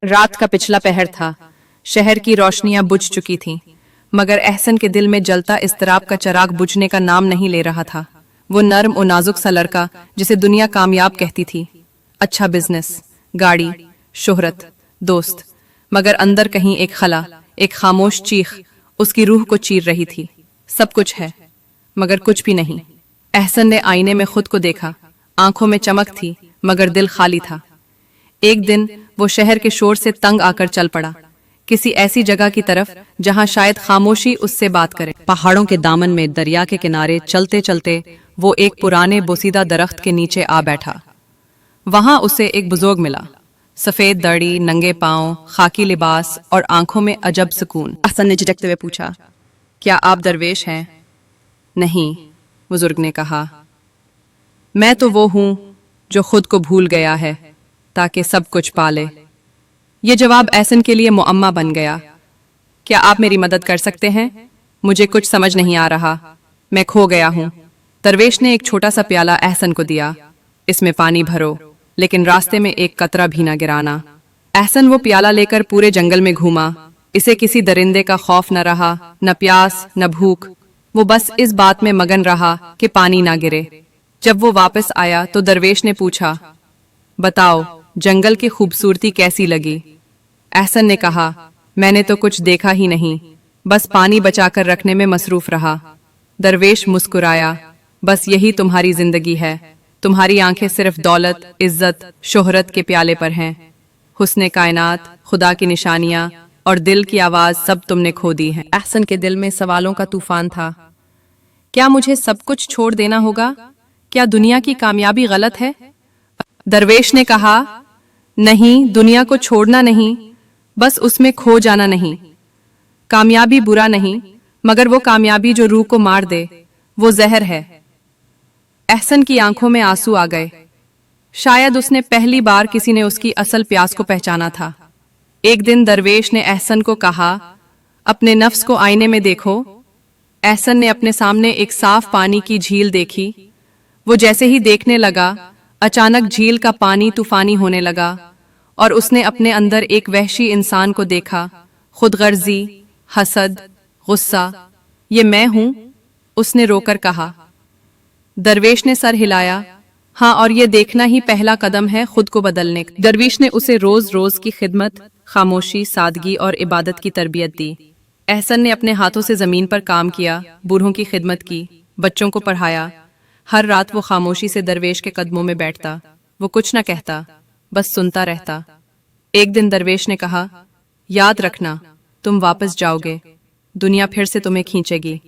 रात का पिछला पहर था। शहर की रोशनियां बुझ चुकी थीं, मगर एहसन के दिल में जलता इस्तराब का चिराग बुझने का नाम नहीं ले रहा था। वो नर्म और नाजुक सा लड़का जिसे दुनिया कामयाब कहती थी, अच्छा बिजनेस, गाड़ी, शोहरत, दोस्त, मगर अंदर कहीं एक खला, एक खामोश चीख उसकी रूह को चीर रही थी। सब कुछ है मगर कुछ भी नहीं। एहसन ने आईने में खुद को देखा। आंखों में चमक थी मगर दिल खाली था। एक दिन वो शहर के शोर से तंग आकर चल पड़ा, किसी ऐसी जगह की तरफ जहां शायद खामोशी उससे बात करे। पहाड़ों के दामन में दरिया के किनारे चलते चलते वो एक पुराने बोसीदा दरख्त के नीचे आ बैठा। वहां उसे एक बुजुर्ग मिला, सफेद दाढ़ी, नंगे पांव, खाकी लिबास और आंखों में अजब सुकून। एहसन ने झिझकते हुए पूछा, क्या आप दरवेश हैं? नहीं, बुजुर्ग ने कहा, मैं तो वो हूं जो खुद को भूल गया है ताकि सब कुछ पाले। ये जवाब एहसन के लिए मुअम्मा बन गया। क्या आप मेरी मदद कर सकते हैं? मुझे कुछ समझ नहीं आ रहा, मैं खो गया हूं। दरवेश ने एक छोटा सा प्याला एहसन को दिया, इसमें पानी भरो, लेकिन रास्ते में एक कतरा भी ना गिराना। एहसन वो प्याला लेकर पूरे जंगल में घूमा। इसे किसी दरिंदे का खौफ न रहा, न प्यास न भूख। वो बस इस बात में मगन रहा कि पानी ना गिरे। जब वो वापस आया तो दरवेश ने पूछा, बताओ जंगल की खूबसूरती कैसी लगी? एहसन ने कहा, मैंने तो कुछ देखा ही नहीं, बस पानी बचाकर रखने में मसरूफ रहा। दरवेश मुस्कुराया, बस यही तुम्हारी जिंदगी है। तुम्हारी आंखें सिर्फ दौलत, इज्जत, शोहरत के प्याले पर हैं। हुस्ने कायनात, खुदा की निशानियां और दिल की आवाज सब तुमने खो दी है। एहसन के दिल में सवालों का तूफान था। क्या मुझे सब कुछ छोड़ देना होगा? क्या दुनिया की कामयाबी गलत है? दरवेश ने कहा, नहीं, दुनिया को छोड़ना नहीं, बस उसमें खो जाना नहीं। कामयाबी बुरा नहीं, मगर वो कामयाबी जो रूह को मार दे, वो जहर है। एहसन की आंखों में आंसू आ गए। शायद उसने पहली बार किसी ने उसकी असल प्यास को पहचाना था। एक दिन दरवेश ने एहसन को कहा, अपने नफ्स को आईने में देखो। एहसन ने अपने सामने एक साफ पानी की झील देखी। वो जैसे ही देखने लगा, अचानक झील का पानी तूफानी होने लगा और उसने अपने अंदर एक वहशी इंसान को देखा। खुदगर्जी, हसद, गुस्सा। ये मैं हूं, उसने रोकर कहा। दरवेश ने सर हिलाया, हाँ, और ये देखना ही पहला कदम है खुद को बदलने का। दरवेश ने उसे रोज रोज की खिदमत, खामोशी, सादगी और इबादत की तरबियत दी। एहसन ने अपने हाथों से जमीन पर काम किया, बूढ़ों की खिदमत की, बच्चों को पढ़ाया। हर रात वो खामोशी से दरवेश के कदमों में बैठता। वो कुछ न कहता, बस सुनता रहता। एक दिन दरवेश ने कहा, याद रखना, तुम वापस जाओगे, दुनिया फिर से तुम्हें खींचेगी,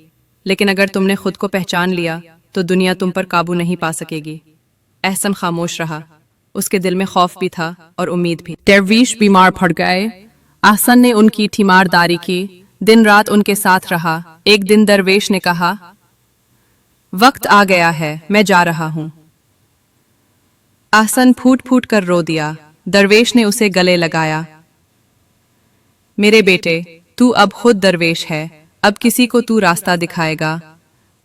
लेकिन अगर तुमने खुद को पहचान लिया तो दुनिया तुम पर काबू नहीं पा सकेगी। एहसन खामोश रहा। उसके दिल में खौफ भी था और उम्मीद भी। दरवेश बीमार पड़ गए। एहसन ने उनकी तीमारदारी की, दिन रात उनके साथ रहा। एक दिन दरवेश ने कहा, वक्त आ गया है, मैं जा रहा हूं। एहसन फूट फूट कर रो दिया। दरवेश ने उसे गले लगाया, मेरे बेटे, तू अब खुद दरवेश है, अब किसी को तू रास्ता दिखाएगा।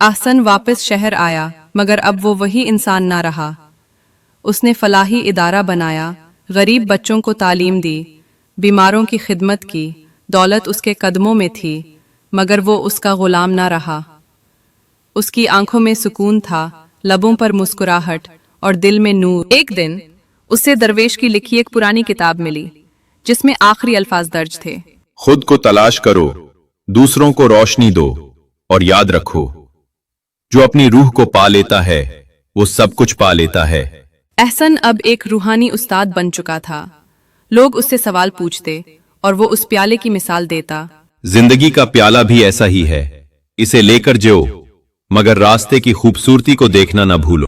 एहसन वापस शहर आया, मगर अब वो वही इंसान ना रहा। उसने फलाही इदारा बनाया, गरीब बच्चों को तालीम दी, बीमारों की खिदमत की। दौलत उसके कदमों में थी, मगर वो उसका गुलाम ना रहा। उसकी आंखों में सुकून था, लबों पर मुस्कुराहट और दिल में नूर। एक दिन उसे दरवेश की लिखी एक पुरानी किताब मिली, जिसमें आखिरी अल्फाज दर्ज थे, खुद को तलाश करो, दूसरों को रोशनी दो, और याद रखो, जो अपनी रूह को पा लेता है वो सब कुछ पा लेता है। एहसन अब एक रूहानी उस्ताद बन चुका था। लोग उससे सवाल पूछते और वो उस प्याले की मिसाल देता। जिंदगी का प्याला भी ऐसा ही है, इसे लेकर जो, मगर रास्ते की खूबसूरती को देखना न भूलो।